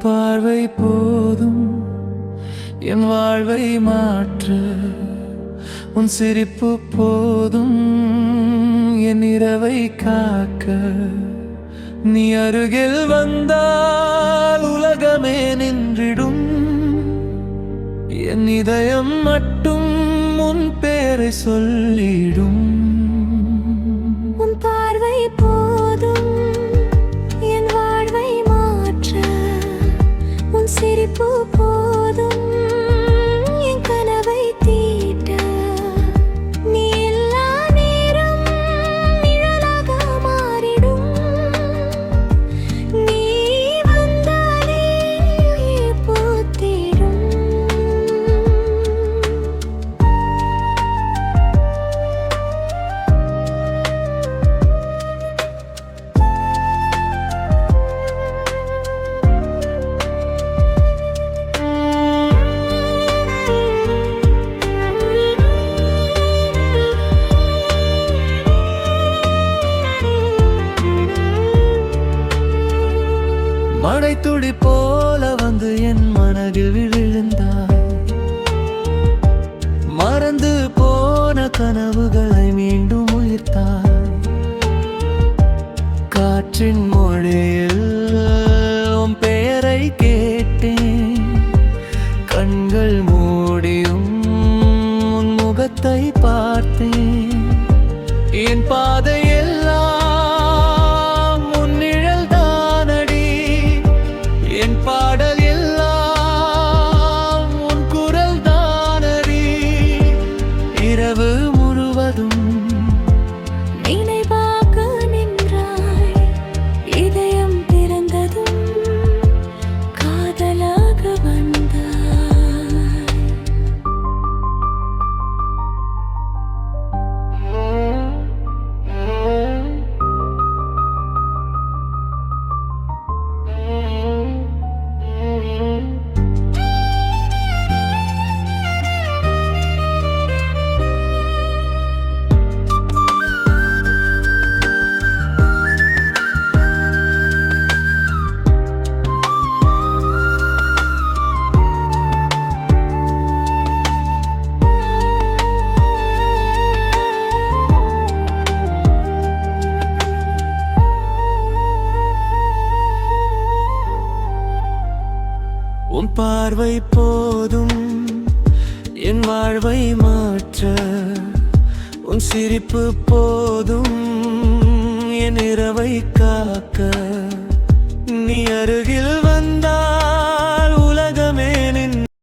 பார்வை போதும் என் வாழ்வை மாற்ற, உன் சிரிப்பு போதும் என் இரவை காக்க. நீ அருகில் வந்தால் உலகமே நின்றிடும், என் இதயம் மட்டும் உன் பேரை சொல்லிடும். உன் பார்வை போதும் என் வாழ்வை மாற்ற, உன் சிரிப்பு போதும் என் கனவை தீட்ட. நீ எல்லா நேரம் நிழலாக மாறிடும், நீ வந்தாலே பூத்திடும். மழைத்துளி போல வந்து என் மனதில் விழுந்தாய், மறந்து போன கனவுகளை மீண்டும் உயிர்த்தாய். காற்றின் மொழியில் உன் பெயரை கேட்டேன், கண்கள் மூடியும் உன் முகத்தை பார்த்தேன். என் பாதையெல்லாம் உன் நிழல் தானடி, என் பாடல் எல்லாம் உன் குரல் தானடி. இரவு முழுவதும் நினைவாக நின்றாய், இதயம் திறந்ததும் காதலாக வந்தாய். உன் பார்வை போதும் என் வாழ்வை மாற்ற, உன் சிரிப்பு போதும் என் இரவை காக்க. நீ அருகில்